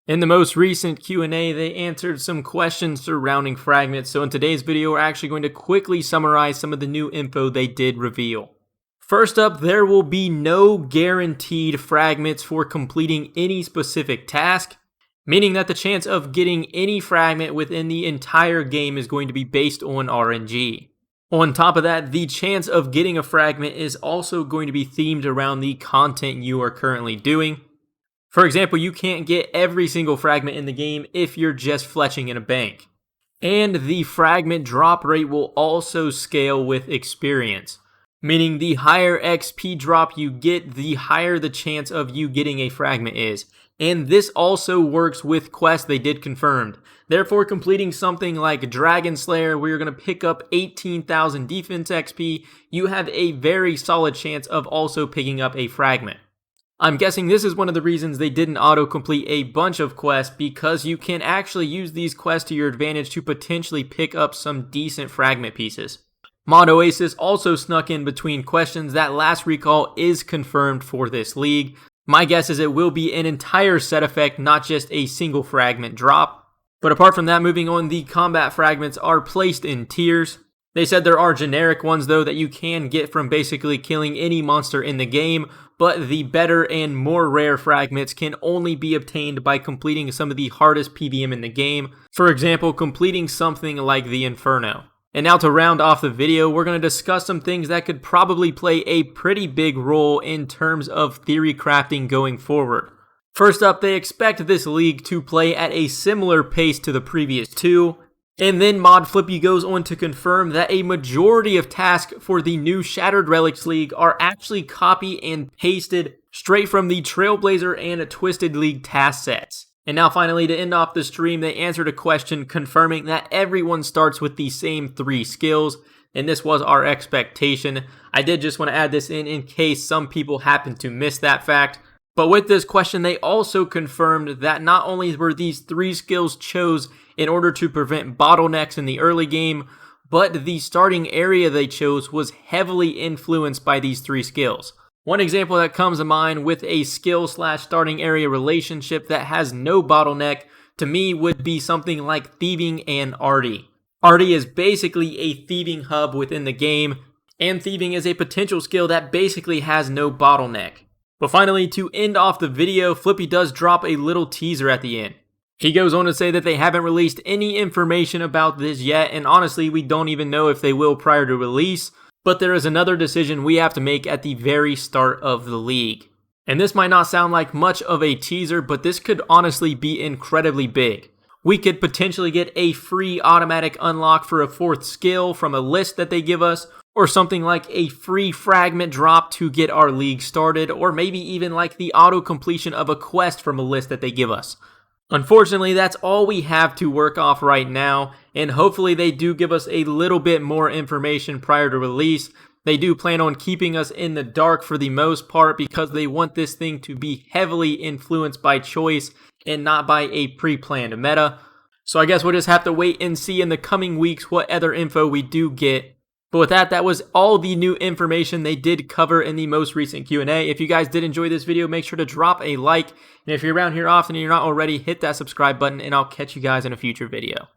In the most recent Q&A, they answered some questions surrounding Fragments, so in today's video we're actually going to quickly summarize some of the new info they did reveal. First up, there will be no guaranteed fragments for completing any specific task, meaning that the chance of getting any fragment within the entire game is going to be based on RNG. On top of that, the chance of getting a fragment is also going to be themed around the content you are currently doing. For example, you can't get every single fragment in the game if you're just fletching in a bank. And the fragment drop rate will also scale with experience, meaning the higher XP drop you get, the higher the chance of you getting a fragment is. And this also works with quests they did confirmed. Therefore, completing something like Dragon Slayer, where you're going to pick up 18,000 defense XP, you have a very solid chance of also picking up a fragment. I'm guessing this is one of the reasons they didn't auto-complete a bunch of quests, because you can actually use these quests to your advantage to potentially pick up some decent fragment pieces. Mod Oasis also snuck in between questions that last recall is confirmed for this league. My guess is it will be an entire set effect, not just a single fragment drop. But apart from that, moving on, the combat fragments are placed in tiers. They said there are generic ones though that you can get from basically killing any monster in the game, but the better and more rare fragments can only be obtained by completing some of the hardest PVM in the game. For example, completing something like the Inferno. And now to round off the video, we're going to discuss some things that could probably play a pretty big role in terms of theory crafting going forward. First up, they expect this league to play at a similar pace to the previous two. And then Mod Flippy goes on to confirm that a majority of tasks for the new Shattered Relics League are actually copy and pasted straight from the Trailblazer and Twisted League task sets. And now finally, to end off the stream, they answered a question confirming that everyone starts with the same 3 skills, and this was our expectation. I did just want to add this in case some people happen to miss that fact. But with this question, they also confirmed that not only were these 3 skills chose in order to prevent bottlenecks in the early game, but the starting area they chose was heavily influenced by these 3 skills. One example that comes to mind with a skill/starting area relationship that has no bottleneck to me would be something like Thieving and Arty. Arty is basically a thieving hub within the game, and Thieving is a potential skill that basically has no bottleneck. But finally, to end off the video, Flippy does drop a little teaser at the end. He goes on to say that they haven't released any information about this yet, and honestly, we don't even know if they will prior to release. But there is another decision we have to make at the very start of the league. And this might not sound like much of a teaser, but this could honestly be incredibly big. We could potentially get a free automatic unlock for a 4th skill from a list that they give us, or something like a free fragment drop to get our league started, or maybe even like the auto completion of a quest from a list that they give us. Unfortunately, that's all we have to work off right now, and hopefully they do give us a little bit more information prior to release. They do plan on keeping us in the dark for the most part because they want this thing to be heavily influenced by choice and not by a pre-planned meta. So I guess we'll just have to wait and see in the coming weeks what other info we do get. But with that, that was all the new information they did cover in the most recent Q&A. If you guys did enjoy this video, make sure to drop a like. And if you're around here often and you're not already, hit that subscribe button, and I'll catch you guys in a future video.